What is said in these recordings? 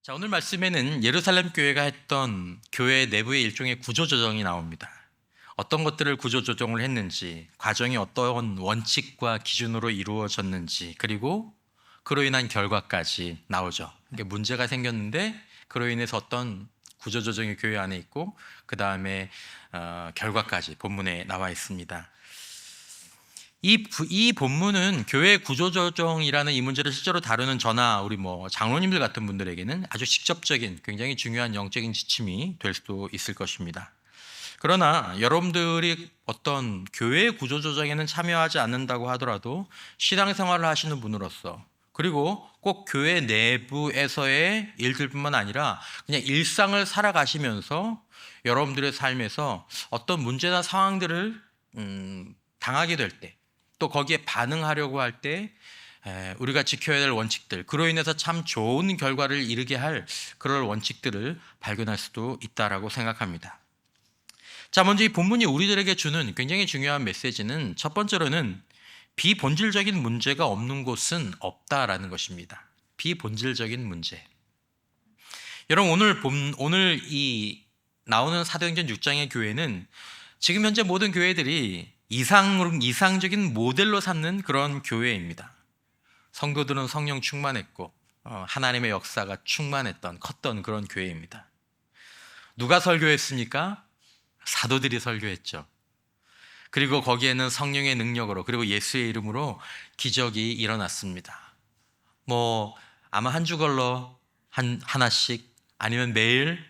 자, 오늘 말씀에는 예루살렘 교회가 했던 교회 내부의 일종의 구조조정이 나옵니다. 어떤 것들을 구조조정을 했는지, 과정이 어떤 원칙과 기준으로 이루어졌는지, 그리고 그로 인한 결과까지 나오죠. 이게 문제가 생겼는데 그로 인해서 어떤 구조조정이 교회 안에 있고 그 다음에 결과까지 본문에 나와 있습니다. 이 본문은 교회 구조조정이라는 이 문제를 실제로 다루는 저나 우리 장로님들 같은 분들에게는 아주 직접적인 굉장히 중요한 영적인 지침이 될 수도 있을 것입니다. 그러나 여러분들이 어떤 교회 구조조정에는 참여하지 않는다고 하더라도 신앙생활을 하시는 분으로서, 그리고 꼭 교회 내부에서의 일들뿐만 아니라 그냥 일상을 살아가시면서 여러분들의 삶에서 어떤 문제나 상황들을 당하게 될 때, 또 거기에 반응하려고 할 때 우리가 지켜야 될 원칙들, 그로 인해서 참 좋은 결과를 이루게 할 그런 원칙들을 발견할 수도 있다라고 생각합니다. 자, 먼저 이 본문이 우리들에게 주는 굉장히 중요한 메시지는, 첫 번째로는 비본질적인 문제가 없는 곳은 없다라는 것입니다. 비본질적인 문제. 여러분, 오늘 이 나오는 사도행전 6장의 교회는 지금 현재 모든 교회들이 이상적인 모델로 삼는 그런 교회입니다. 성도들은 성령 충만했고 하나님의 역사가 컸던 그런 교회입니다. 누가 설교했습니까? 사도들이 설교했죠. 그리고 거기에는 성령의 능력으로, 그리고 예수의 이름으로 기적이 일어났습니다. 아마 한 주걸로 하나씩, 아니면 매일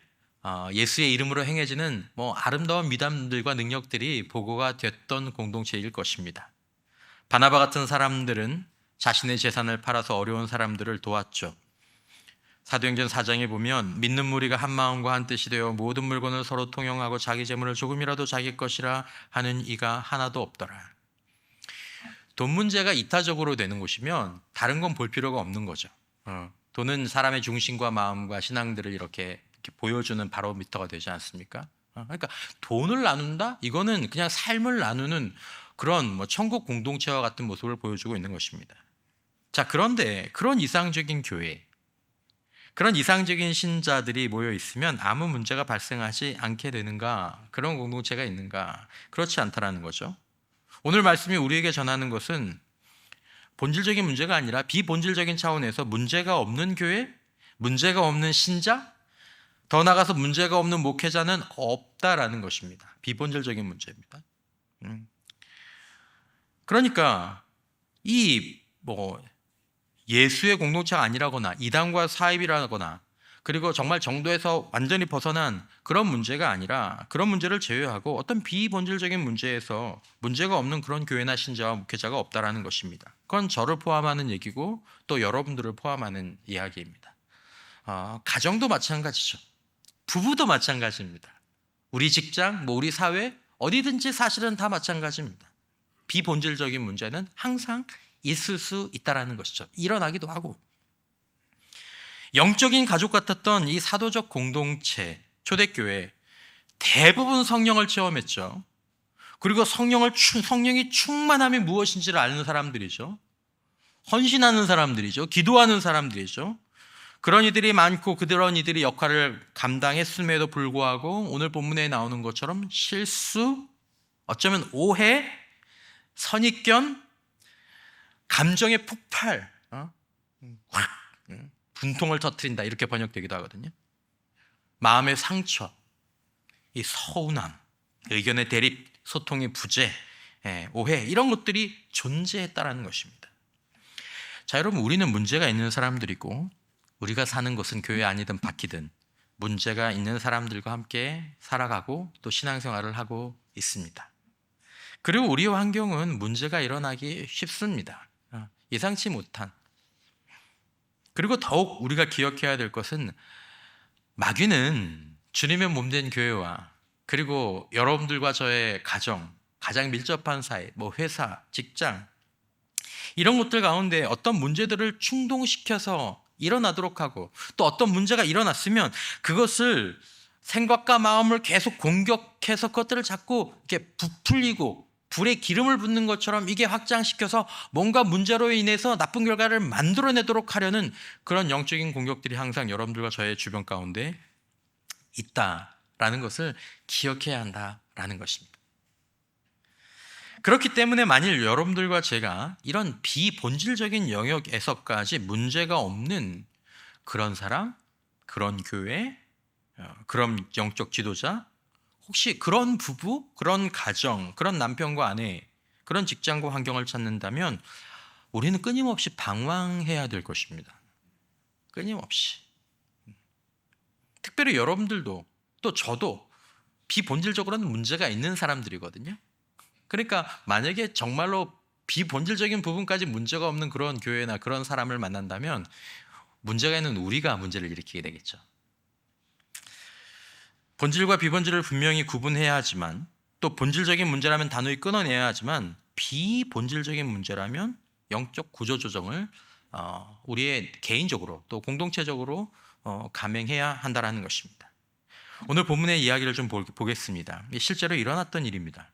예수의 이름으로 행해지는 아름다운 미담들과 능력들이 보고가 됐던 공동체일 것입니다. 바나바 같은 사람들은 자신의 재산을 팔아서 어려운 사람들을 도왔죠. 사도행전 4장에 보면 믿는 무리가 한 마음과 한 뜻이 되어 모든 물건을 서로 통용하고 자기 재물을 조금이라도 자기 것이라 하는 이가 하나도 없더라. 돈 문제가 이타적으로 되는 곳이면 다른 건 볼 필요가 없는 거죠. 돈은 사람의 중심과 마음과 신앙들을 이렇게 보여주는 바로미터가 되지 않습니까? 그러니까 돈을 나눈다? 이거는 그냥 삶을 나누는 그런 천국 공동체와 같은 모습을 보여주고 있는 것입니다. 자, 그런데 그런 이상적인 교회, 그런 이상적인 신자들이 모여 있으면 아무 문제가 발생하지 않게 되는가? 그런 공동체가 있는가? 그렇지 않다라는 거죠. 오늘 말씀이 우리에게 전하는 것은 본질적인 문제가 아니라 비본질적인 차원에서 문제가 없는 교회, 문제가 없는 신자, 더 나아가서 문제가 없는 목회자는 없다라는 것입니다. 비본질적인 문제입니다. 그러니까 예수의 공동체가 아니라거나 이단과 사입이라거나, 그리고 정말 정도에서 완전히 벗어난 그런 문제가 아니라, 그런 문제를 제외하고 어떤 비본질적인 문제에서 문제가 없는 그런 교회나 신자와 목회자가 없다라는 것입니다. 그건 저를 포함하는 얘기고 또 여러분들을 포함하는 이야기입니다. 가정도 마찬가지죠. 부부도 마찬가지입니다. 우리 직장, 우리 사회, 어디든지 사실은 다 마찬가지입니다. 비본질적인 문제는 항상 있을 수 있다는 것이죠. 일어나기도 하고. 영적인 가족 같았던 이 사도적 공동체, 초대교회, 대부분 성령을 체험했죠. 그리고 성령이 충만함이 무엇인지를 아는 사람들이죠. 헌신하는 사람들이죠. 기도하는 사람들이죠. 그런 이들이 많고 그런 이들이 역할을 감당했음에도 불구하고 오늘 본문에 나오는 것처럼 실수, 어쩌면 오해, 선입견, 감정의 폭발, 분통을 터뜨린다, 이렇게 번역되기도 하거든요. 마음의 상처, 이 서운함, 의견의 대립, 소통의 부재, 오해, 이런 것들이 존재했다는 것입니다. 자, 여러분, 우리는 문제가 있는 사람들이고 우리가 사는 곳은 교회 아니든 밖이든 문제가 있는 사람들과 함께 살아가고 또 신앙생활을 하고 있습니다. 그리고 우리 환경은 문제가 일어나기 쉽습니다. 예상치 못한. 그리고 더욱 우리가 기억해야 될 것은, 마귀는 주님의 몸된 교회와 그리고 여러분들과 저의 가정, 가장 밀접한 사이, 회사, 직장, 이런 것들 가운데 어떤 문제들을 충동시켜서 일어나도록 하고, 또 어떤 문제가 일어났으면 그것을 생각과 마음을 계속 공격해서 그것들을 자꾸 이렇게 부풀리고 불에 기름을 붓는 것처럼 이게 확장시켜서 뭔가 문제로 인해서 나쁜 결과를 만들어내도록 하려는 그런 영적인 공격들이 항상 여러분들과 저의 주변 가운데 있다라는 것을 기억해야 한다라는 것입니다. 그렇기 때문에 만일 여러분들과 제가 이런 비본질적인 영역에서까지 문제가 없는 그런 사람, 그런 교회, 그런 영적 지도자, 혹시 그런 부부, 그런 가정, 그런 남편과 아내, 그런 직장과 환경을 찾는다면 우리는 끊임없이 방황해야 될 것입니다. 끊임없이. 특별히 여러분들도 또 저도 비본질적으로는 문제가 있는 사람들이거든요. 그러니까 만약에 정말로 비본질적인 부분까지 문제가 없는 그런 교회나 그런 사람을 만난다면 문제가 있는 우리가 문제를 일으키게 되겠죠. 본질과 비본질을 분명히 구분해야 하지만 또 본질적인 문제라면 단호히 끊어내야 하지만 비본질적인 문제라면 영적 구조조정을 우리의 개인적으로 또 공동체적으로 감행해야 한다는 것입니다. 오늘 본문의 이야기를 좀 보겠습니다. 실제로 일어났던 일입니다.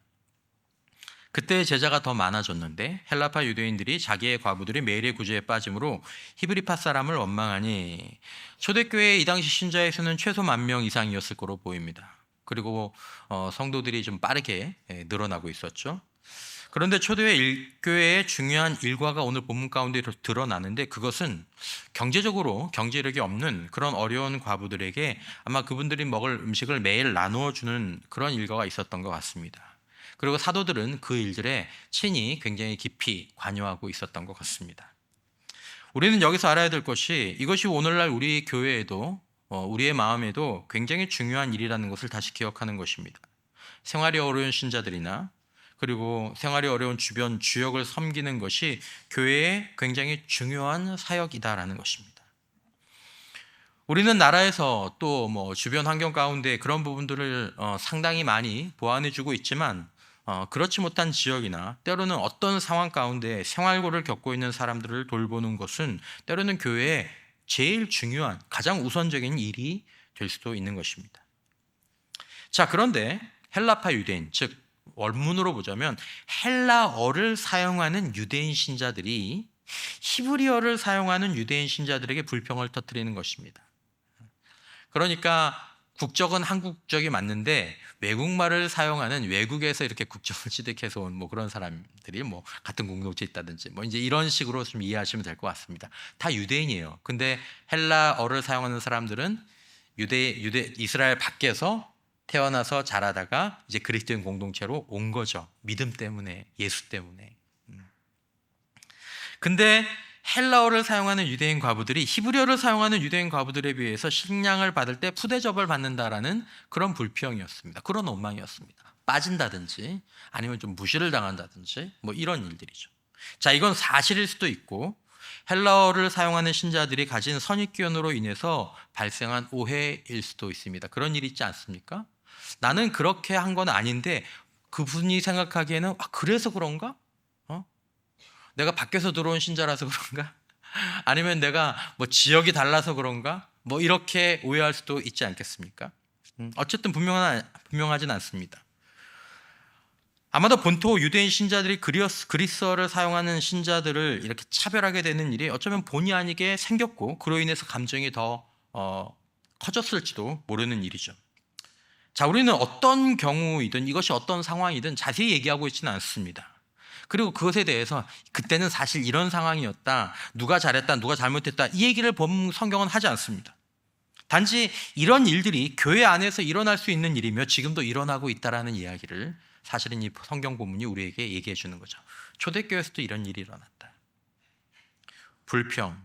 그때 제자가 더 많아졌는데 헬라파 유대인들이 자기의 과부들이 매일의 구제에 빠짐으로 히브리파 사람을 원망하니 초대교회 이 당시 신자의 수는 최소 10,000명 이상이었을 거로 보입니다. 그리고 성도들이 좀 빠르게 늘어나고 있었죠. 그런데 초대교회의 중요한 일과가 오늘 본문 가운데 드러나는데 그것은 경제력이 없는 그런 어려운 과부들에게 아마 그분들이 먹을 음식을 매일 나누어 주는 그런 일과가 있었던 것 같습니다. 그리고 사도들은 그 일들에 친히 굉장히 깊이 관여하고 있었던 것 같습니다. 우리는 여기서 알아야 될 것이 이것이 오늘날 우리 교회에도 우리의 마음에도 굉장히 중요한 일이라는 것을 다시 기억하는 것입니다. 생활이 어려운 신자들이나 그리고 생활이 어려운 주변 주역을 섬기는 것이 교회의 굉장히 중요한 사역이다라는 것입니다. 우리는 나라에서 또 주변 환경 가운데 그런 부분들을 상당히 많이 보완해주고 있지만 그렇지 못한 지역이나 때로는 어떤 상황 가운데 생활고를 겪고 있는 사람들을 돌보는 것은 때로는 교회의 제일 중요한 가장 우선적인 일이 될 수도 있는 것입니다. 자, 그런데 헬라파 유대인, 즉 원문으로 보자면 헬라어를 사용하는 유대인 신자들이 히브리어를 사용하는 유대인 신자들에게 불평을 터뜨리는 것입니다. 그러니까 국적은 한국적이 맞는데 외국말을 사용하는 외국에서 이렇게 국적을 취득해서 온 그런 사람들이 같은 공동체에 있다든지 이제 이런 식으로 좀 이해하시면 될 것 같습니다. 다 유대인이에요. 근데 헬라어를 사용하는 사람들은 이스라엘 밖에서 태어나서 자라다가 이제 그리스도인 공동체로 온 거죠. 믿음 때문에, 예수 때문에. 근데 헬라어를 사용하는 유대인 과부들이 히브리어를 사용하는 유대인 과부들에 비해서 식량을 받을 때 푸대접을 받는다라는 그런 불평이었습니다. 그런 원망이었습니다. 빠진다든지 아니면 좀 무시를 당한다든지 이런 일들이죠. 자, 이건 사실일 수도 있고 헬라어를 사용하는 신자들이 가진 선입견으로 인해서 발생한 오해일 수도 있습니다. 그런 일이 있지 않습니까? 나는 그렇게 한 건 아닌데 그분이 생각하기에는 그래서 그런가? 내가 밖에서 들어온 신자라서 그런가? 아니면 내가 지역이 달라서 그런가? 이렇게 오해할 수도 있지 않겠습니까? 어쨌든 분명하진 않습니다. 아마도 본토 유대인 신자들이 그리스어를 사용하는 신자들을 이렇게 차별하게 되는 일이 어쩌면 본의 아니게 생겼고 그로 인해서 감정이 더 커졌을지도 모르는 일이죠. 자, 우리는 어떤 경우이든 이것이 어떤 상황이든 자세히 얘기하고 있지는 않습니다. 그리고 그것에 대해서 그때는 사실 이런 상황이었다, 누가 잘했다, 누가 잘못했다 이 얘기를 성경은 하지 않습니다. 단지 이런 일들이 교회 안에서 일어날 수 있는 일이며 지금도 일어나고 있다라는 이야기를 사실은 이 성경 본문이 우리에게 얘기해 주는 거죠. 초대교회에서도 이런 일이 일어났다. 불평,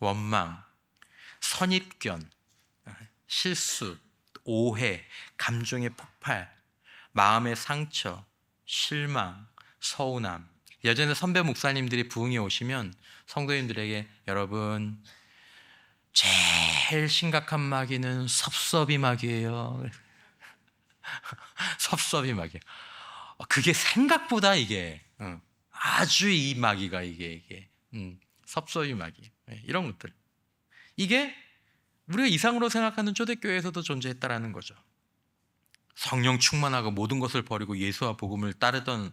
원망, 선입견, 실수, 오해, 감정의 폭발, 마음의 상처, 실망, 서운함. 예전에 선배 목사님들이 부흥에 오시면 성도님들에게 여러분 제일 심각한 마귀는 섭섭이 마귀예요. 섭섭이 마귀. 그게 생각보다 이게 아주 이 마귀가 이게 섭섭이 마귀 이런 것들 이게 우리가 이상으로 생각하는 초대교회에서도 존재했다라는 거죠. 성령 충만하고 모든 것을 버리고 예수와 복음을 따르던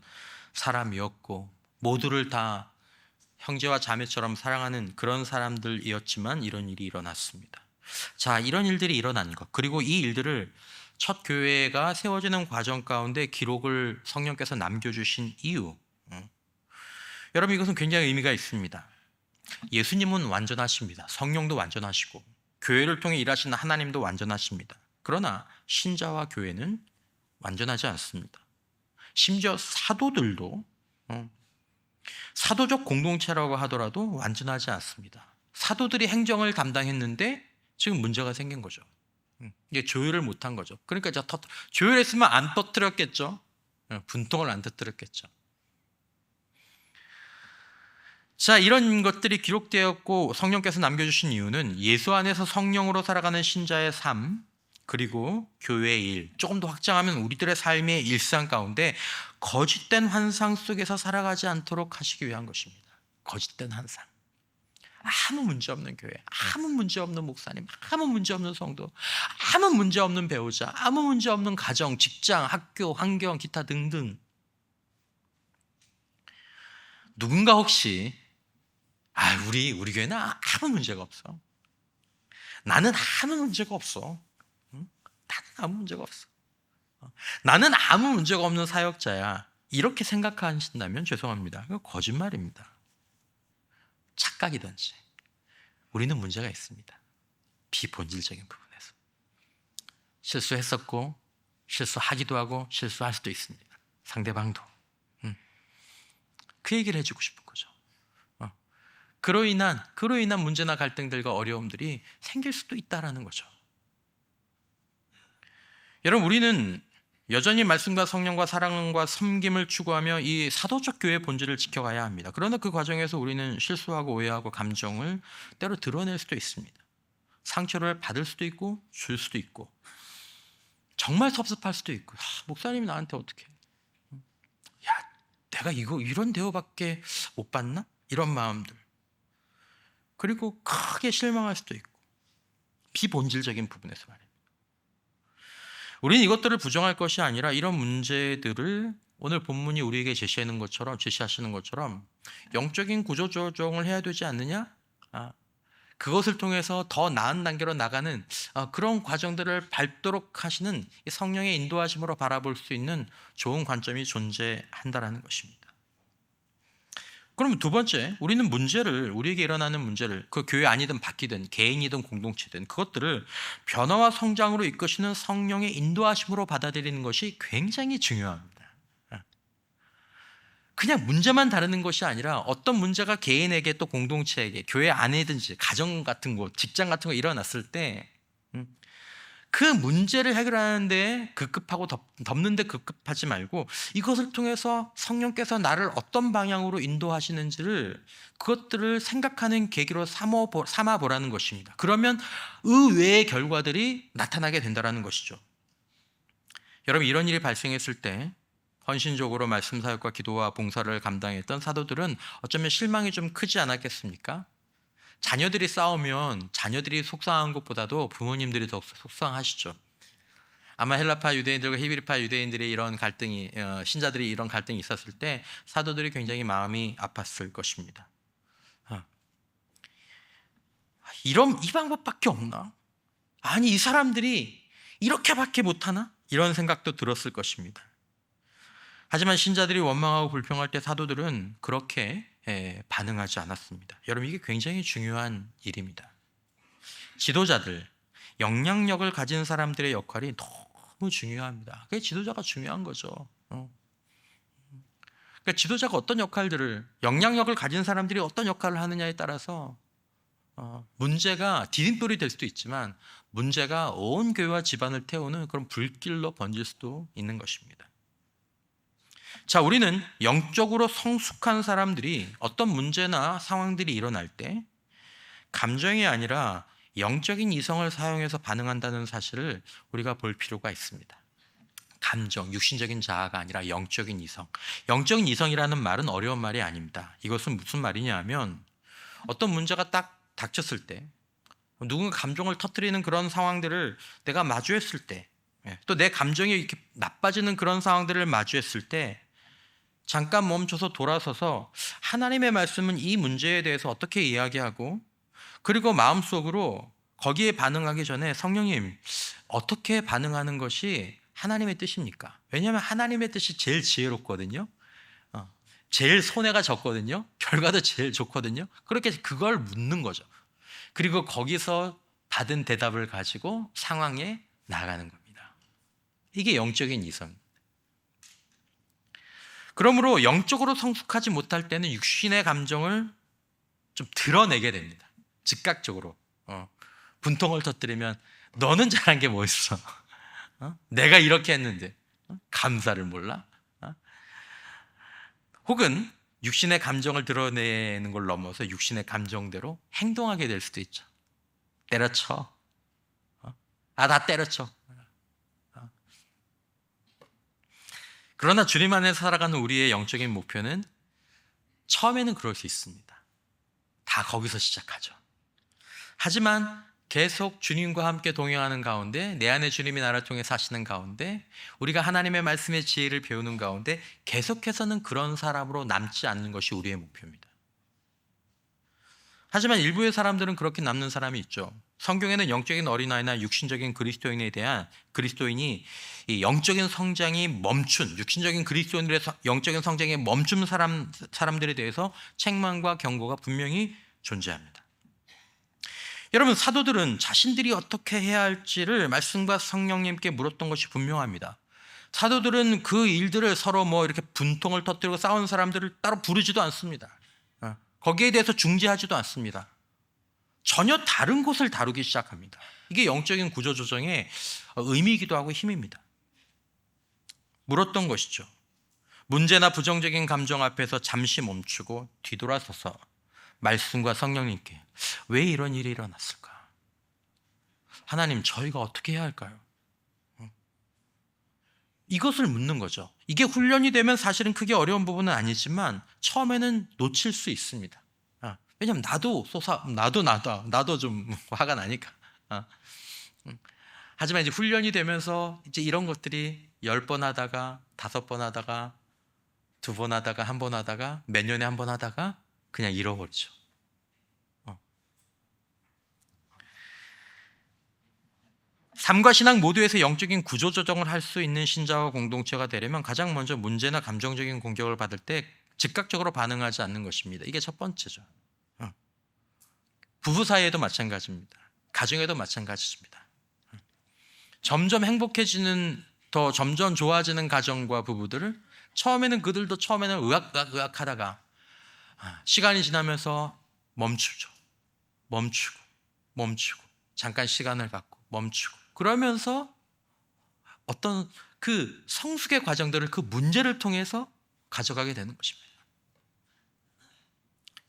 사람이었고 모두를 다 형제와 자매처럼 사랑하는 그런 사람들이었지만 이런 일이 일어났습니다. 자, 이런 일들이 일어난 것, 그리고 이 일들을 첫 교회가 세워지는 과정 가운데 기록을 성령께서 남겨주신 이유, 여러분 이것은 굉장히 의미가 있습니다. 예수님은 완전하십니다. 성령도 완전하시고 교회를 통해 일하시는 하나님도 완전하십니다. 그러나 신자와 교회는 완전하지 않습니다. 심지어 사도들도 사도적 공동체라고 하더라도 완전하지 않습니다. 사도들이 행정을 담당했는데 지금 문제가 생긴 거죠. 이게 조율을 못한 거죠. 그러니까 조율했으면 안 터뜨렸겠죠. 분통을 안 터뜨렸겠죠. 자, 이런 것들이 기록되었고 성령께서 남겨주신 이유는 예수 안에서 성령으로 살아가는 신자의 삶, 그리고 교회의 일, 조금 더 확장하면 우리들의 삶의 일상 가운데 거짓된 환상 속에서 살아가지 않도록 하시기 위한 것입니다. 거짓된 환상. 아무 문제 없는 교회, 아무 문제 없는 목사님, 아무 문제 없는 성도, 아무 문제 없는 배우자, 아무 문제 없는 가정, 직장, 학교, 환경, 기타 등등. 누군가 혹시 우리 교회는 아무 문제가 없어. 나는 아무 문제가 없어. 나는 아무 문제가 없어. 나는 아무 문제가 없는 사역자야. 이렇게 생각하신다면 죄송합니다. 그거 거짓말입니다. 착각이든지. 우리는 문제가 있습니다. 비본질적인 부분에서. 실수했었고 실수하기도 하고 실수할 수도 있습니다. 상대방도. 그 얘기를 해주고 싶은 거죠. 그로 인한 문제나 갈등들과 어려움들이 생길 수도 있다라는 거죠. 여러분, 우리는 여전히 말씀과 성령과 사랑과 섬김을 추구하며 이 사도적 교회의 본질을 지켜가야 합니다. 그러나 그 과정에서 우리는 실수하고 오해하고 감정을 때로 드러낼 수도 있습니다. 상처를 받을 수도 있고 줄 수도 있고 정말 섭섭할 수도 있고 목사님이 나한테 어떻게 내가 이런 대우밖에 못 받나? 이런 마음들. 그리고 크게 실망할 수도 있고 비본질적인 부분에서 말입니다. 우리는 이것들을 부정할 것이 아니라 이런 문제들을 오늘 본문이 우리에게 제시하시는 것처럼 영적인 구조 조정을 해야 되지 않느냐? 그것을 통해서 더 나은 단계로 나가는 그런 과정들을 밟도록 하시는 성령의 인도하심으로 바라볼 수 있는 좋은 관점이 존재한다라는 것입니다. 그럼 두 번째, 우리에게 일어나는 문제를 그 교회 아니든 바뀌든 개인이든 공동체든 그것들을 변화와 성장으로 이끄시는 성령의 인도하심으로 받아들이는 것이 굉장히 중요합니다. 그냥 문제만 다루는 것이 아니라 어떤 문제가 개인에게 또 공동체에게 교회 안에든지 가정 같은 곳, 직장 같은 거 일어났을 때 그 문제를 해결하는데 급급하고 덮는데 급급하지 말고 이것을 통해서 성령께서 나를 어떤 방향으로 인도하시는지를 그것들을 생각하는 계기로 삼아보라는 것입니다. 그러면 의외의 결과들이 나타나게 된다는 것이죠. 여러분, 이런 일이 발생했을 때 헌신적으로 말씀 사역과 기도와 봉사를 감당했던 사도들은 어쩌면 실망이 좀 크지 않았겠습니까? 자녀들이 싸우면 자녀들이 속상한 것보다도 부모님들이 더 속상하시죠. 아마 헬라파 유대인들과 히브리파 유대인들의 이런 갈등이 신자들이 이런 갈등이 있었을 때 사도들이 굉장히 마음이 아팠을 것입니다. 이 방법밖에 없나? 아니, 이 사람들이 이렇게밖에 못하나? 이런 생각도 들었을 것입니다. 하지만 신자들이 원망하고 불평할 때 사도들은 그렇게 반응하지 않았습니다. 여러분, 이게 굉장히 중요한 일입니다. 지도자들, 영향력을 가진 사람들의 역할이 너무 중요합니다. 그게 지도자가 중요한 거죠. 그러니까 지도자가 영향력을 가진 사람들이 어떤 역할을 하느냐에 따라서 문제가 디딤돌이 될 수도 있지만 문제가 온 교회와 집안을 태우는 그런 불길로 번질 수도 있는 것입니다. 자, 우리는 영적으로 성숙한 사람들이 어떤 문제나 상황들이 일어날 때 감정이 아니라 영적인 이성을 사용해서 반응한다는 사실을 우리가 볼 필요가 있습니다. 감정, 육신적인 자아가 아니라 영적인 이성. 영적인 이성이라는 말은 어려운 말이 아닙니다. 이것은 무슨 말이냐 하면 어떤 문제가 딱 닥쳤을 때 누군가 감정을 터뜨리는 그런 상황들을 내가 마주했을 때 또 내 감정이 이렇게 나빠지는 그런 상황들을 마주했을 때 잠깐 멈춰서 돌아서서 하나님의 말씀은 이 문제에 대해서 어떻게 이야기하고, 그리고 마음속으로 거기에 반응하기 전에 성령님 어떻게 반응하는 것이 하나님의 뜻입니까? 왜냐하면 하나님의 뜻이 제일 지혜롭거든요. 제일 손해가 적거든요. 결과도 제일 좋거든요. 그렇게 그걸 묻는 거죠. 그리고 거기서 받은 대답을 가지고 상황에 나가는 겁니다. 이게 영적인 이성. 그러므로 영적으로 성숙하지 못할 때는 육신의 감정을 좀 드러내게 됩니다. 즉각적으로. 분통을 터뜨리면 너는 잘한 게 뭐 있어? 내가 이렇게 했는데 감사를 몰라? 혹은 육신의 감정을 드러내는 걸 넘어서 육신의 감정대로 행동하게 될 수도 있죠. 때려쳐. 나 때려쳐. 그러나 주님 안에서 살아가는 우리의 영적인 목표는 처음에는 그럴 수 있습니다. 다 거기서 시작하죠. 하지만 계속 주님과 함께 동행하는 가운데, 내 안에 주님이 나를 통해 사시는 가운데, 우리가 하나님의 말씀의 지혜를 배우는 가운데 계속해서는 그런 사람으로 남지 않는 것이 우리의 목표입니다. 하지만 일부의 사람들은 그렇게 남는 사람이 있죠. 성경에는 영적인 어린아이나 육신적인 그리스도인이 이 영적인 성장이 멈춘, 육신적인 그리스도인들의 영적인 성장이 멈춘 사람들에 대해서 책망과 경고가 분명히 존재합니다. 여러분, 사도들은 자신들이 어떻게 해야 할지를 말씀과 성령님께 물었던 것이 분명합니다. 사도들은 그 일들을 서로 이렇게 분통을 터뜨리고 싸우는 사람들을 따로 부르지도 않습니다. 거기에 대해서 중재하지도 않습니다. 전혀 다른 곳을 다루기 시작합니다. 이게 영적인 구조조정의 의미이기도 하고 힘입니다. 물었던 것이죠. 문제나 부정적인 감정 앞에서 잠시 멈추고 뒤돌아서서 말씀과 성령님께 왜 이런 일이 일어났을까? 하나님, 저희가 어떻게 해야 할까요? 이것을 묻는 거죠. 이게 훈련이 되면 사실은 크게 어려운 부분은 아니지만 처음에는 놓칠 수 있습니다. 왜냐하면 나도 좀 화가 나니까. 하지만 이제 훈련이 되면서 이제 이런 것들이 10번 하다가 5번 하다가 2번 하다가 1번 하다가 몇 년에 1번 하다가 그냥 잃어버리죠. 삶과 신앙 모두에서 영적인 구조조정을 할 수 있는 신자와 공동체가 되려면 가장 먼저 문제나 감정적인 공격을 받을 때 즉각적으로 반응하지 않는 것입니다. 이게 첫 번째죠. 부부 사이에도 마찬가지입니다. 가정에도 마찬가지입니다. 점점 행복해지는, 점점 좋아지는 가정과 부부들을 그들도 처음에는 의악하다가 시간이 지나면서 멈추고 잠깐 시간을 갖고 멈추고, 그러면서 어떤 그 성숙의 과정들을 그 문제를 통해서 가져가게 되는 것입니다.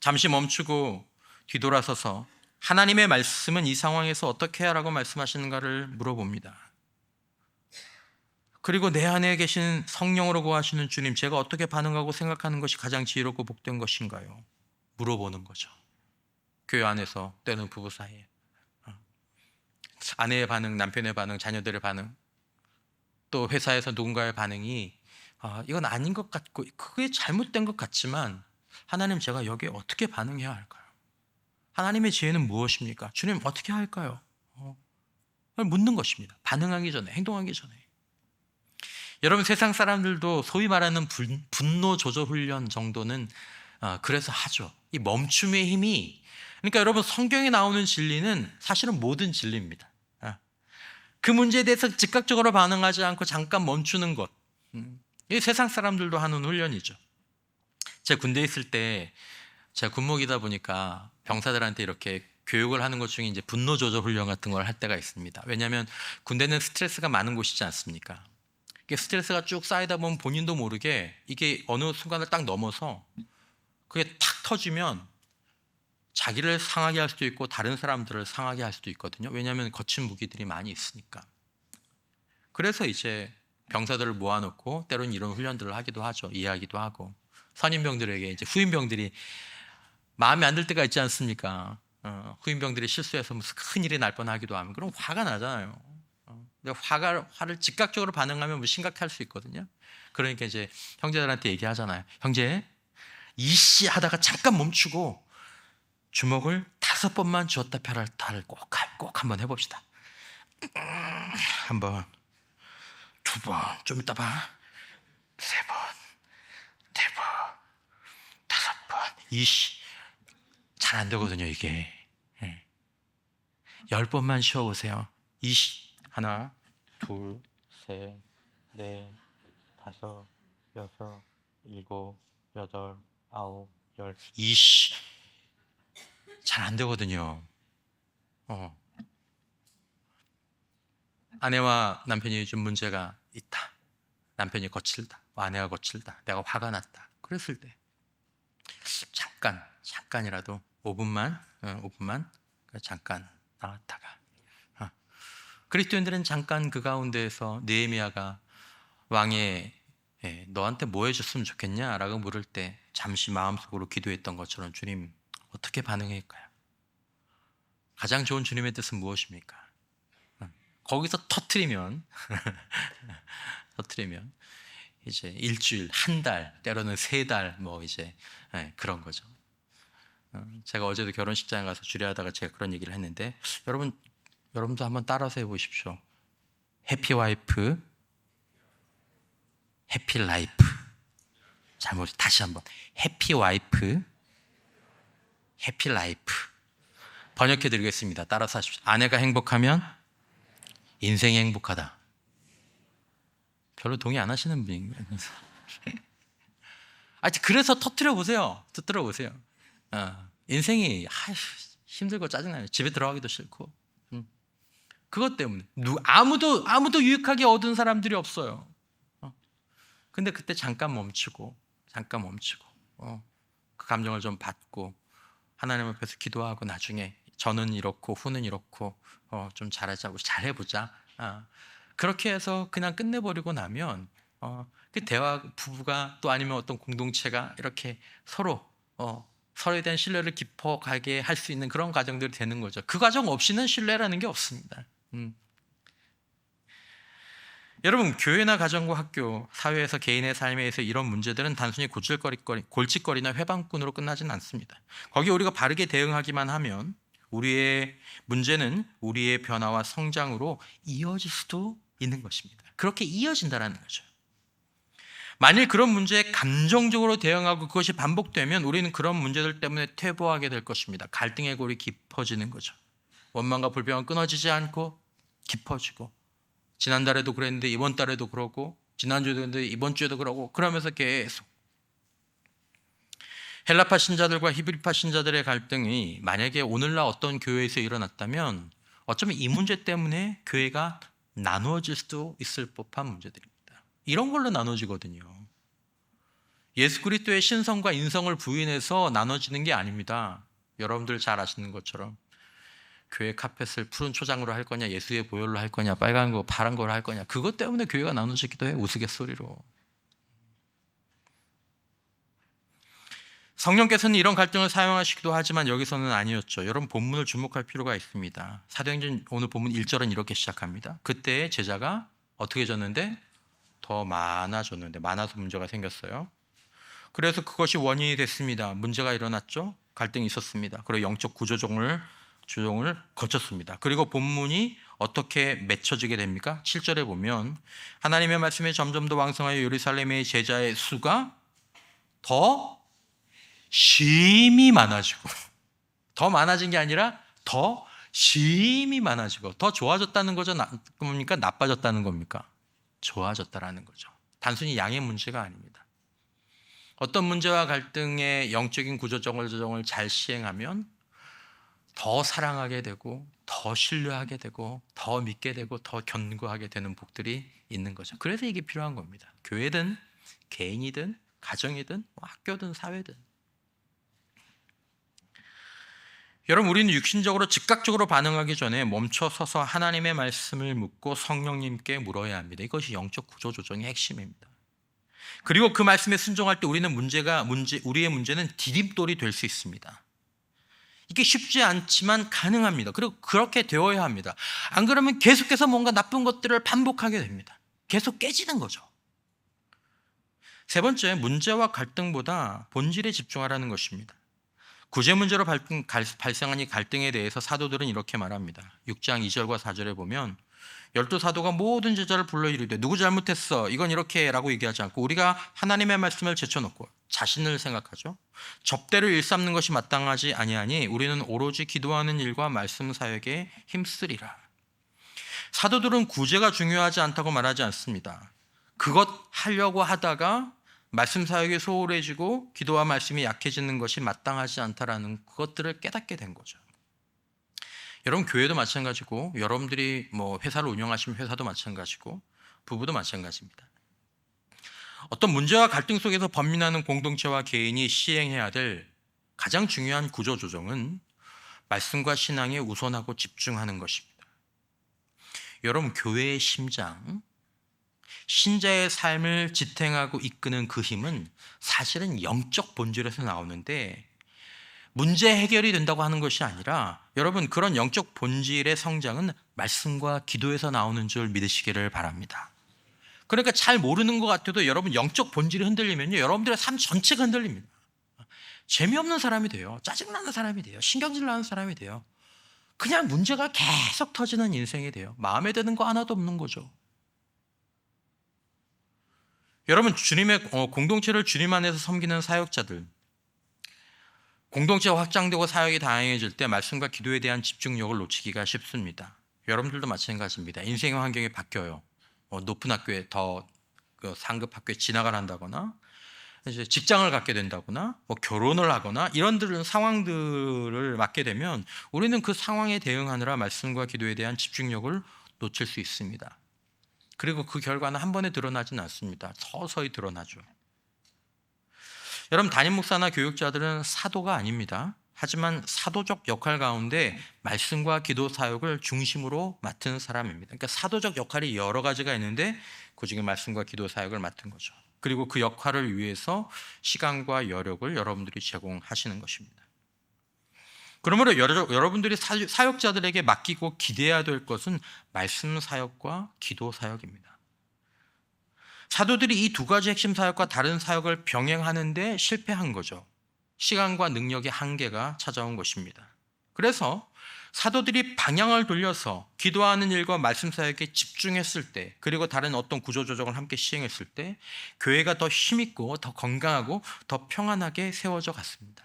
잠시 멈추고 뒤돌아서서 하나님의 말씀은 이 상황에서 어떻게 하라고 말씀하시는가를 물어봅니다. 그리고 내 안에 계신 성령으로 거하시는 주님, 제가 어떻게 반응하고 생각하는 것이 가장 지혜롭고 복된 것인가요? 물어보는 거죠. 교회 안에서, 때는 부부 사이에 아내의 반응, 남편의 반응, 자녀들의 반응, 또 회사에서 누군가의 반응이 이건 아닌 것 같고 그게 잘못된 것 같지만, 하나님, 제가 여기에 어떻게 반응해야 할까요? 하나님의 지혜는 무엇입니까? 주님, 어떻게 할까요? 묻는 것입니다. 반응하기 전에, 행동하기 전에. 여러분, 세상 사람들도 소위 말하는 분노 조절 훈련 정도는 그래서 하죠. 이 멈춤의 힘이, 그러니까 여러분, 성경에 나오는 진리는 사실은 모든 진리입니다. 그 문제에 대해서 즉각적으로 반응하지 않고 잠깐 멈추는 것, 이 세상 사람들도 하는 훈련이죠. 제가 군대에 있을 때, 제가 군목이다 보니까 병사들한테 이렇게 교육을 하는 것 중에 이제 분노 조절 훈련 같은 걸 할 때가 있습니다. 왜냐하면 군대는 스트레스가 많은 곳이지 않습니까? 이게 스트레스가 쭉 쌓이다 보면 본인도 모르게 이게 어느 순간을 딱 넘어서 그게 탁 터지면 자기를 상하게 할 수도 있고 다른 사람들을 상하게 할 수도 있거든요. 왜냐하면 거친 무기들이 많이 있으니까. 그래서 이제 병사들을 모아놓고 때로는 이런 훈련들을 하기도 하죠. 이해하기도 하고. 선임병들에게 이제 후임병들이 마음에 안 들 때가 있지 않습니까? 후임병들이 실수해서 무슨 큰 일이 날 뻔하기도 하면 그럼 화가 나잖아요. 화를 즉각적으로 반응하면 뭐 심각할 수 있거든요. 그러니까 이제 형제들한테 얘기하잖아요. 형제, 이씨 하다가 잠깐 멈추고 주먹을 5번만 쥐었다 펴라를 꼭 한번 해봅시다. 한 번, 2번, 좀 이따 봐. 3번, 4번, 5번. 이씨, 잘 안 되거든요, 이게. 10번만 쉬어보세요. 이씨, 하나, 둘, 셋, 넷, 5, 6, 7, 8, 9, 10. 이씨, 잘 안 되거든요. 아내와 남편이 좀 문제가 있다. 남편이 거칠다. 아내가 거칠다. 내가 화가 났다. 그랬을 때 잠깐이라도 5분만 잠깐 나왔다가 그리스도인들은 잠깐 그 가운데에서 느헤미야가 왕의 너한테 뭐 해줬으면 좋겠냐라고 물을 때 잠시 마음속으로 기도했던 것처럼 주님 어떻게 반응할까요? 가장 좋은 주님의 뜻은 무엇입니까? 거기서 터트리면 이제 일주일, 한 달, 때로는 3달 뭐 이제 그런 거죠. 제가 어제도 결혼식장에 가서 주례하다가 제가 그런 얘기를 했는데 여러분도 한번 따라서 해보십시오. 해피 와이프, 해피 라이프. 다시 한번 해피 와이프, 해피 라이프. 번역해 드리겠습니다. 따라서 하십시오. 아내가 행복하면 인생이 행복하다. 별로 동의 안 하시는 분인가요? 그래서 터뜨려 보세요. 인생이 힘들고 짜증나요. 집에 들어가기도 싫고. 그것 때문에 아무도 유익하게 얻은 사람들이 없어요. 근데 그때 잠깐 멈추고 그 감정을 좀 받고 하나님 앞에서 기도하고 나중에 저는 이렇고 후는 이렇고 좀 잘해보자. 그렇게 해서 그냥 끝내버리고 나면 그 대화 부부가 또 아니면 어떤 공동체가 이렇게 서로에 대한 신뢰를 깊어가게 할 수 있는 그런 과정들이 되는 거죠. 그 과정 없이는 신뢰라는 게 없습니다. 여러분, 교회나 가정과 학교, 사회에서 개인의 삶에서 이런 문제들은 단순히 골칫거리나 회방꾼으로 끝나지는 않습니다. 거기에 우리가 바르게 대응하기만 하면 우리의 문제는 우리의 변화와 성장으로 이어질 수도 있는 것입니다. 그렇게 이어진다는 거죠. 만일 그런 문제에 감정적으로 대응하고 그것이 반복되면 우리는 그런 문제들 때문에 퇴보하게 될 것입니다. 갈등의 골이 깊어지는 거죠. 원망과 불평은 끊어지지 않고 깊어지고, 지난달에도 그랬는데 이번 달에도 그러고, 지난주에도 그랬는데 이번 주에도 그러고, 그러면서 계속 헬라파 신자들과 히브리파 신자들의 갈등이 만약에 오늘날 어떤 교회에서 일어났다면 어쩌면 이 문제 때문에 교회가 나누어질 수도 있을 법한 문제들입니다. 이런 걸로 나눠지거든요. 예수 그리스도의 신성과 인성을 부인해서 나눠지는 게 아닙니다. 여러분들 잘 아시는 것처럼 교회 카펫을 푸른 초장으로 할 거냐, 예수의 보혈로 할 거냐, 빨간 거 파란 거로 할 거냐, 그것 때문에 교회가 나눠지기도 해요. 우스갯소리로. 성령께서는 이런 갈등을 사용하시기도 하지만 여기서는 아니었죠. 여러분, 본문을 주목할 필요가 있습니다. 사도행전 오늘 본문 1절은 이렇게 시작합니다. 그때 제자가 어떻게 졌는데? 더 많아졌는데, 많아서 문제가 생겼어요. 그래서 그것이 원인이 됐습니다. 문제가 일어났죠. 갈등이 있었습니다. 그리고 영적 구조조정을 거쳤습니다. 그리고 본문이 어떻게 맺혀지게 됩니까? 7절에 보면 하나님의 말씀이 점점 더 왕성하여 예루살렘의 제자의 수가 더 심히 많아지고, 더 많아진 게 아니라 더 심히 많아지고, 더 좋아졌다는 거죠? 뭡니까? 나빠졌다는 겁니까? 좋아졌다라는 거죠. 단순히 양의 문제가 아닙니다. 어떤 문제와 갈등의 영적인 구조조정을 잘 시행하면 더 사랑하게 되고, 더 신뢰하게 되고, 더 믿게 되고, 더 견고하게 되는 복들이 있는 거죠. 그래서 이게 필요한 겁니다. 교회든 개인이든 가정이든 학교든 사회든. 여러분, 우리는 육신적으로 즉각적으로 반응하기 전에 멈춰서서 하나님의 말씀을 묻고 성령님께 물어야 합니다. 이것이 영적 구조 조정의 핵심입니다. 그리고 그 말씀에 순종할 때 우리의 문제는 디딤돌이 될 수 있습니다. 이게 쉽지 않지만 가능합니다. 그리고 그렇게 되어야 합니다. 안 그러면 계속해서 뭔가 나쁜 것들을 반복하게 됩니다. 계속 깨지는 거죠. 세 번째, 문제와 갈등보다 본질에 집중하라는 것입니다. 구제 문제로 발생한 이 갈등에 대해서 사도들은 이렇게 말합니다. 6장 2절과 4절에 보면 12사도가 모든 제자를 불러 이르되 누구 잘못했어? 이건 이렇게 라고 얘기하지 않고 우리가 하나님의 말씀을 제쳐놓고 자신을 생각하죠. 접대를 일삼는 것이 마땅하지 아니하니 우리는 오로지 기도하는 일과 말씀 사역에 힘쓰리라. 사도들은 구제가 중요하지 않다고 말하지 않습니다. 그것 하려고 하다가 말씀 사역이 소홀해지고 기도와 말씀이 약해지는 것이 마땅하지 않다라는 그것들을 깨닫게 된 거죠. 여러분, 교회도 마찬가지고 여러분들이 뭐 회사를 운영하시면 회사도 마찬가지고 부부도 마찬가지입니다. 어떤 문제와 갈등 속에서 범민하는 공동체와 개인이 시행해야 될 가장 중요한 구조조정은 말씀과 신앙에 우선하고 집중하는 것입니다. 여러분, 교회의 심장, 신자의 삶을 지탱하고 이끄는 그 힘은 사실은 영적 본질에서 나오는데 문제 해결이 된다고 하는 것이 아니라 여러분, 그런 영적 본질의 성장은 말씀과 기도에서 나오는 줄 믿으시기를 바랍니다. 그러니까 잘 모르는 것 같아도 여러분, 영적 본질이 흔들리면요, 여러분들의 삶 전체가 흔들립니다. 재미없는 사람이 돼요. 짜증나는 사람이 돼요. 신경질 나는 사람이 돼요. 그냥 문제가 계속 터지는 인생이 돼요. 마음에 드는 거 하나도 없는 거죠. 여러분, 주님의 공동체를 주님 안에서 섬기는 사역자들, 공동체가 확장되고 사역이 다양해질 때 말씀과 기도에 대한 집중력을 놓치기가 쉽습니다. 여러분들도 마찬가지입니다. 인생의 환경이 바뀌어요. 높은 학교에 더 상급 학교에 진학을 한다거나 이제 직장을 갖게 된다거나 결혼을 하거나 이런 상황들을 맞게 되면 우리는 그 상황에 대응하느라 말씀과 기도에 대한 집중력을 놓칠 수 있습니다. 그리고 그 결과는 한 번에 드러나지는 않습니다. 서서히 드러나죠. 여러분, 담임 목사나 교육자들은 사도가 아닙니다. 하지만 사도적 역할 가운데 말씀과 기도 사역을 중심으로 맡은 사람입니다. 그러니까 사도적 역할이 여러 가지가 있는데 그중에 말씀과 기도 사역을 맡은 거죠. 그리고 그 역할을 위해서 시간과 여력을 여러분들이 제공하시는 것입니다. 그러므로 여러분들이 사역자들에게 맡기고 기대해야 될 것은 말씀 사역과 기도 사역입니다. 사도들이 이 두 가지 핵심 사역과 다른 사역을 병행하는데 실패한 거죠. 시간과 능력의 한계가 찾아온 것입니다. 그래서 사도들이 방향을 돌려서 기도하는 일과 말씀 사역에 집중했을 때, 그리고 다른 어떤 구조조정을 함께 시행했을 때 교회가 더 힘있고 더 건강하고 더 평안하게 세워져 갔습니다.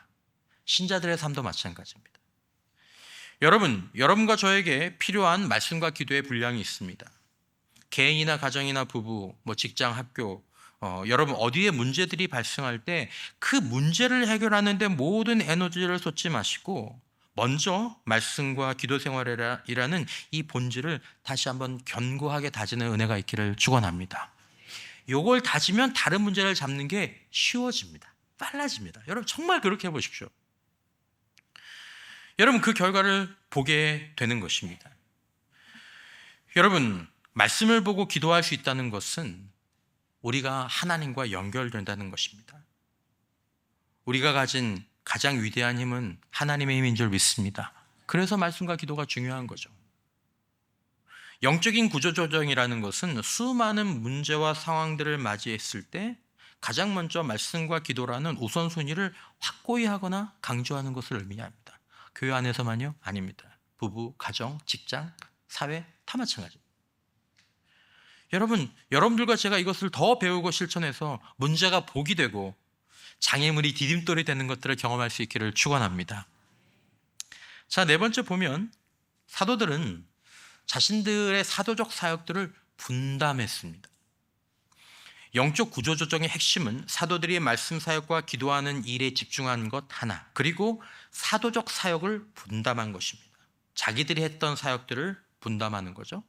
신자들의 삶도 마찬가지입니다. 여러분과 저에게 필요한 말씀과 기도의 분량이 있습니다. 개인이나 가정이나 부부, 직장, 학교, 여러분 어디에 문제들이 발생할 때 그 문제를 해결하는 데 모든 에너지를 쏟지 마시고 먼저 말씀과 기도 생활이라는 이 본질을 다시 한번 견고하게 다지는 은혜가 있기를 축원합니다. 이걸 다지면 다른 문제를 잡는 게 쉬워집니다. 빨라집니다. 여러분 정말 그렇게 해보십시오. 여러분, 그 결과를 보게 되는 것입니다. 여러분, 말씀을 보고 기도할 수 있다는 것은 우리가 하나님과 연결된다는 것입니다. 우리가 가진 가장 위대한 힘은 하나님의 힘인 줄 믿습니다. 그래서 말씀과 기도가 중요한 거죠. 영적인 구조조정이라는 것은 수많은 문제와 상황들을 맞이했을 때 가장 먼저 말씀과 기도라는 우선순위를 확고히 하거나 강조하는 것을 의미합니다. 교회 안에서만요? 아닙니다. 부부, 가정, 직장, 사회 다 마찬가지입니다. 여러분들과 제가 이것을 더 배우고 실천해서 문제가 복이 되고 장애물이 디딤돌이 되는 것들을 경험할 수 있기를 축원합니다. 자, 네 번째 보면 사도들은 자신들의 사도적 사역들을 분담했습니다. 영적 구조조정의 핵심은 사도들이 말씀 사역과 기도하는 일에 집중한 것 하나, 그리고 사도적 사역을 분담한 것입니다. 자기들이 했던 사역들을 분담하는 거죠.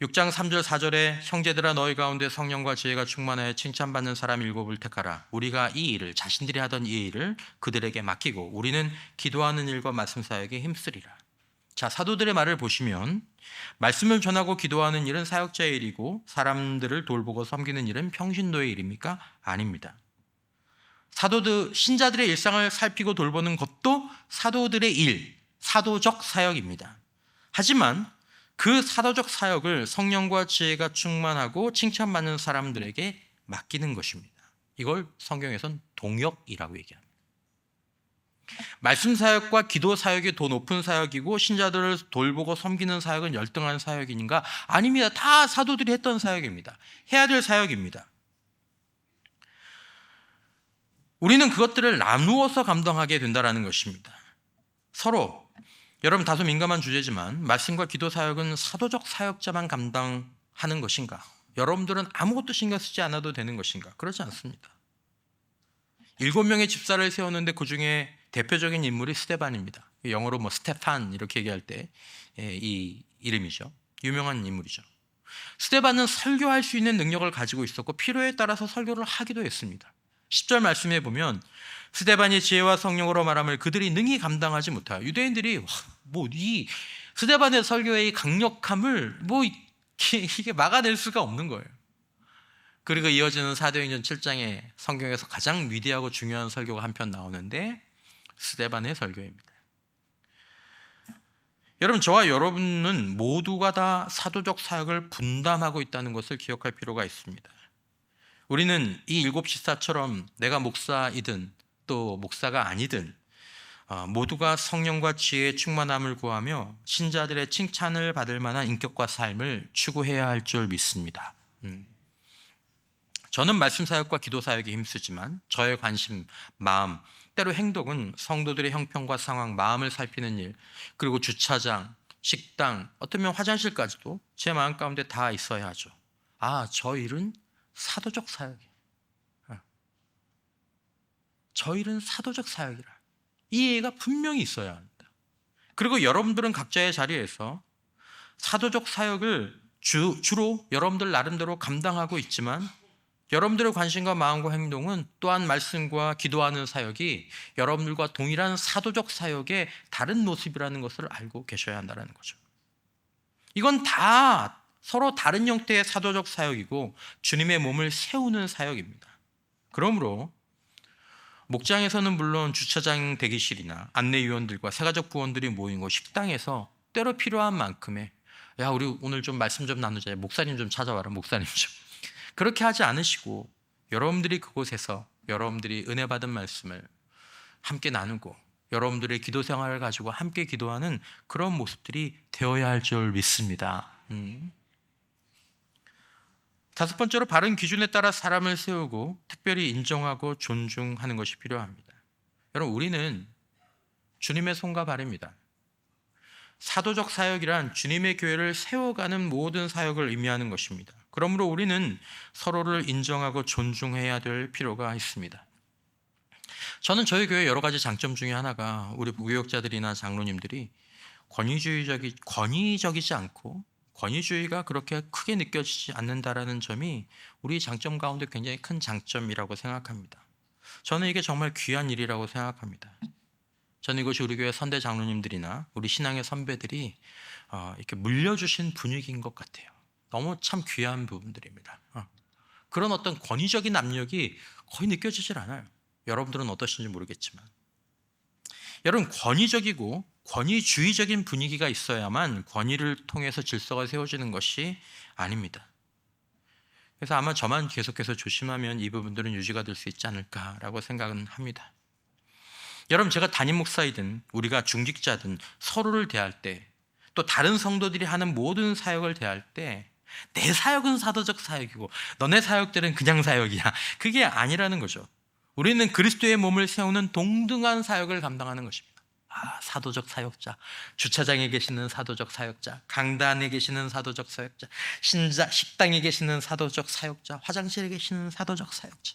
6장 3절 4절에 형제들아 너희 가운데 성령과 지혜가 충만하여 칭찬받는 사람 7을 택하라. 우리가 이 일을, 자신들이 하던 이 일을 그들에게 맡기고 우리는 기도하는 일과 말씀 사역에 힘쓰리라. 자, 사도들의 말을 보시면 말씀을 전하고 기도하는 일은 사역자의 일이고 사람들을 돌보고 섬기는 일은 평신도의 일입니까? 아닙니다. 사도들, 신자들의 일상을 살피고 돌보는 것도 사도들의 일, 사도적 사역입니다. 하지만 그 사도적 사역을 성령과 지혜가 충만하고 칭찬받는 사람들에게 맡기는 것입니다. 이걸 성경에선 동역이라고 얘기합니다. 말씀 사역과 기도 사역이 더 높은 사역이고 신자들을 돌보고 섬기는 사역은 열등한 사역인가? 아닙니다. 다 사도들이 했던 사역입니다. 해야 될 사역입니다. 우리는 그것들을 나누어서 감당하게 된다는 것입니다. 서로, 여러분 다소 민감한 주제지만 말씀과 기도 사역은 사도적 사역자만 감당하는 것인가? 여러분들은 아무것도 신경 쓰지 않아도 되는 것인가? 그렇지 않습니다. 7명의 집사를 세웠는데 그 중에 대표적인 인물이 스데반입니다. 영어로 스테판 이렇게 얘기할 때 이 이름이죠. 유명한 인물이죠. 스데반은 설교할 수 있는 능력을 가지고 있었고 필요에 따라서 설교를 하기도 했습니다. 10절 말씀에 보면 스데반이 지혜와 성령으로 말함을 그들이 능히 감당하지 못하여 유대인들이 이 스데반의 설교의 강력함을 이게 막아낼 수가 없는 거예요. 그리고 이어지는 사도행전 7장에 성경에서 가장 위대하고 중요한 설교가 한 편 나오는데 스데반의 설교입니다. 여러분, 저와 여러분은 모두가 다 사도적 사역을 분담하고 있다는 것을 기억할 필요가 있습니다. 우리는 이 7지사처럼 내가 목사이든 또 목사가 아니든 모두가 성령과 지혜의 충만함을 구하며 신자들의 칭찬을 받을 만한 인격과 삶을 추구해야 할 줄 믿습니다. 저는 말씀 사역과 기도 사역에 힘쓰지만 저의 관심, 마음, 때로 행동은 성도들의 형편과 상황, 마음을 살피는 일, 그리고 주차장, 식당, 어쩌면 화장실까지도 제 마음 가운데 다 있어야 하죠. 저 일은 사도적 사역이에요. 저 일은 사도적 사역이라. 이 이해가 분명히 있어야 합니다. 그리고 여러분들은 각자의 자리에서 사도적 사역을 주로 여러분들 나름대로 감당하고 있지만 여러분들의 관심과 마음과 행동은 또한 말씀과 기도하는 사역이 여러분들과 동일한 사도적 사역의 다른 모습이라는 것을 알고 계셔야 한다는 거죠. 이건 다 서로 다른 형태의 사도적 사역이고 주님의 몸을 세우는 사역입니다. 그러므로 목장에서는 물론 주차장 대기실이나 안내위원들과 세가족 부원들이 모인 곳 식당에서 때로 필요한 만큼의 우리 오늘 좀 말씀 좀 나누자, 목사님 좀 찾아와라, 목사님 좀, 그렇게 하지 않으시고 여러분들이 그곳에서 여러분들이 은혜 받은 말씀을 함께 나누고 여러분들의 기도 생활을 가지고 함께 기도하는 그런 모습들이 되어야 할 줄 믿습니다. 다섯 번째로 바른 기준에 따라 사람을 세우고 특별히 인정하고 존중하는 것이 필요합니다. 여러분, 우리는 주님의 손과 발입니다. 사도적 사역이란 주님의 교회를 세워가는 모든 사역을 의미하는 것입니다. 그러므로 우리는 서로를 인정하고 존중해야 될 필요가 있습니다. 저는 저희 교회 여러 가지 장점 중에 하나가 우리 부교역자들이나 장로님들이 권위적이지 않고 권위주의가 그렇게 크게 느껴지지 않는다라는 점이 우리 장점 가운데 굉장히 큰 장점이라고 생각합니다. 저는 이게 정말 귀한 일이라고 생각합니다. 저는 이것이 우리 교회 선대 장로님들이나 우리 신앙의 선배들이 이렇게 물려주신 분위기인 것 같아요. 너무 참 귀한 부분들입니다. 그런 어떤 권위적인 압력이 거의 느껴지질 않아요. 여러분들은 어떠신지 모르겠지만, 여러분, 권위적이고 권위주의적인 분위기가 있어야만 권위를 통해서 질서가 세워지는 것이 아닙니다. 그래서 아마 저만 계속해서 조심하면 이 부분들은 유지가 될 수 있지 않을까라고 생각은 합니다. 여러분, 제가 담임 목사이든 우리가 중직자든 서로를 대할 때, 또 다른 성도들이 하는 모든 사역을 대할 때 내 사역은 사도적 사역이고 너네 사역들은 그냥 사역이야, 그게 아니라는 거죠. 우리는 그리스도의 몸을 세우는 동등한 사역을 감당하는 것입니다. 사도적 사역자, 주차장에 계시는 사도적 사역자, 강단에 계시는 사도적 사역자, 식당에 계시는 사도적 사역자, 화장실에 계시는 사도적 사역자.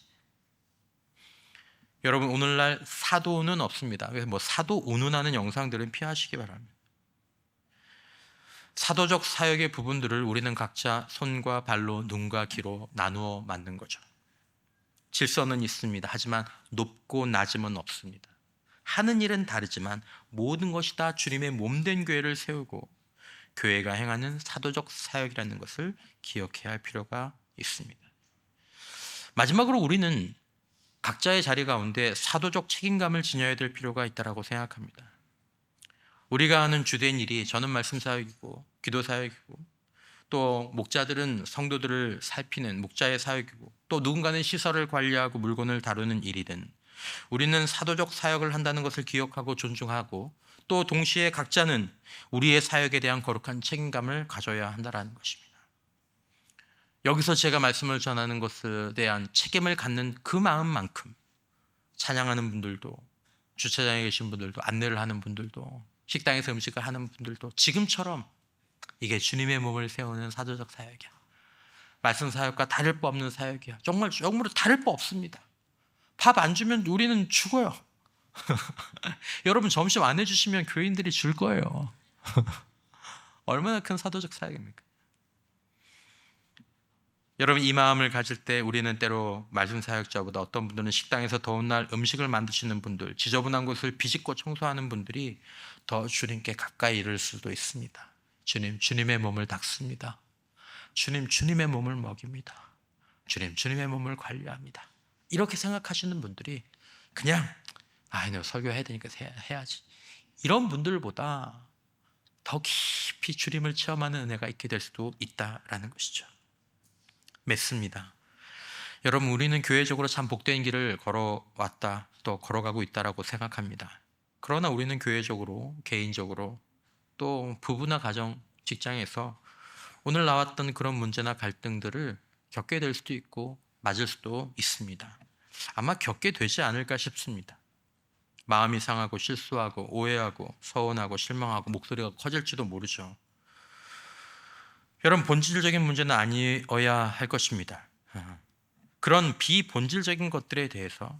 여러분, 오늘날 사도는 없습니다. 그래서 사도 운운하는 영상들은 피하시기 바랍니다. 사도적 사역의 부분들을 우리는 각자 손과 발로, 눈과 귀로 나누어 만든 거죠. 질서는 있습니다. 하지만 높고 낮음은 없습니다. 하는 일은 다르지만 모든 것이 다 주님의 몸된 교회를 세우고 교회가 행하는 사도적 사역이라는 것을 기억해야 할 필요가 있습니다. 마지막으로 우리는 각자의 자리 가운데 사도적 책임감을 지녀야 될 필요가 있다고 생각합니다. 우리가 하는 주된 일이, 저는 말씀 사역이고 기도 사역이고, 또 목자들은 성도들을 살피는 목자의 사역이고, 또 누군가는 시설을 관리하고 물건을 다루는 일이든, 우리는 사도적 사역을 한다는 것을 기억하고 존중하고, 또 동시에 각자는 우리의 사역에 대한 거룩한 책임감을 가져야 한다는 것입니다. 여기서 제가 말씀을 전하는 것에 대한 책임을 갖는 그 마음만큼 찬양하는 분들도, 주차장에 계신 분들도, 안내를 하는 분들도, 식당에서 음식을 하는 분들도 지금처럼 이게 주님의 몸을 세우는 사도적 사역이야, 말씀 사역과 다를 바 없는 사역이야. 정말 다를 바 없습니다. 밥 안 주면 우리는 죽어요. 여러분 점심 안 해주시면 교인들이 줄 거예요. 얼마나 큰 사도적 사역입니까? 여러분, 이 마음을 가질 때 우리는 때로 말씀 사역자보다, 어떤 분들은 식당에서 더운 날 음식을 만드시는 분들, 지저분한 곳을 비집고 청소하는 분들이 더 주님께 가까이 이를 수도 있습니다. 주님의 몸을 닦습니다. 주님의 몸을 먹입니다. 주님의 몸을 관리합니다. 이렇게 생각하시는 분들이 그냥 내가 설교해야 되니까 해야지, 이런 분들보다 더 깊이 주님을 체험하는 은혜가 있게 될 수도 있다라는 것이죠. 맺습니다. 여러분, 우리는 교회적으로 참 복된 길을 걸어왔다, 또 걸어가고 있다라고 생각합니다. 그러나 우리는 교회적으로, 개인적으로, 또 부부나 가정, 직장에서 오늘 나왔던 그런 문제나 갈등들을 겪게 될 수도 있고 맞을 수도 있습니다. 아마 겪게 되지 않을까 싶습니다. 마음이 상하고 실수하고 오해하고 서운하고 실망하고 목소리가 커질지도 모르죠. 여러분, 본질적인 문제는 아니어야 할 것입니다. 그런 비본질적인 것들에 대해서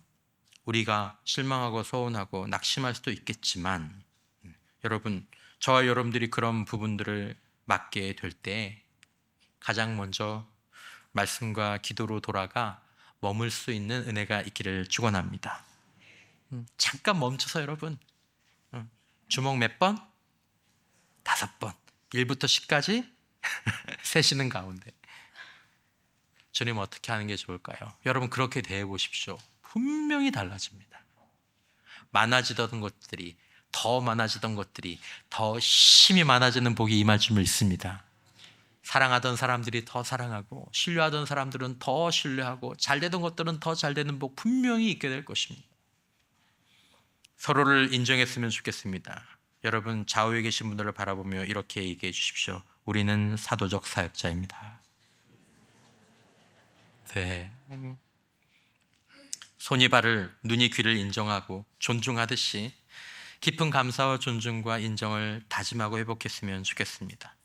우리가 실망하고 서운하고 낙심할 수도 있겠지만, 여러분, 저와 여러분들이 그런 부분들을 맡게 될 때 가장 먼저 말씀과 기도로 돌아가 머물 수 있는 은혜가 있기를 축원합니다. 잠깐 멈춰서 여러분, 주먹 몇 번? 5번. 1부터 10까지 세시는 가운데 주님 어떻게 하는 게 좋을까요? 여러분, 그렇게 대해 보십시오. 분명히 달라집니다. 많아지던 것들이, 더 많아지던 것들이 더 힘이 많아지는 복이 임할 줄 믿습니다. 사랑하던 사람들이 더 사랑하고, 신뢰하던 사람들은 더 신뢰하고, 잘되던 것들은 더 잘되는 복 분명히 있게 될 것입니다. 서로를 인정했으면 좋겠습니다. 여러분, 좌우에 계신 분들을 바라보며 이렇게 얘기해 주십시오. 우리는 사도적 사역자입니다. 네. 손이 발을, 눈이 귀를 인정하고 존중하듯이 깊은 감사와 존중과 인정을 다짐하고 회복했으면 좋겠습니다.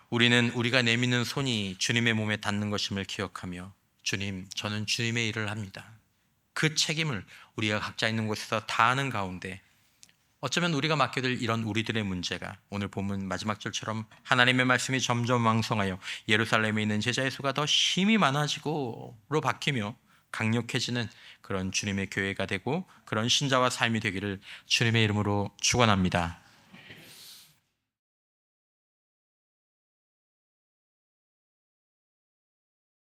우리는 우리가 내미는 손이 주님의 몸에 닿는 것임을 기억하며, 주님, 저는 주님의 일을 합니다, 그 책임을 우리가 각자 있는 곳에서 다하는 가운데, 어쩌면 우리가 맡게 될 이런 우리들의 문제가 오늘 본문 마지막 절처럼 하나님의 말씀이 점점 왕성하여 예루살렘에 있는 제자의 수가 더 힘이 많아지고로 바뀌며 강력해지는 그런 주님의 교회가 되고, 그런 신자와 삶이 되기를 주님의 이름으로 축원합니다.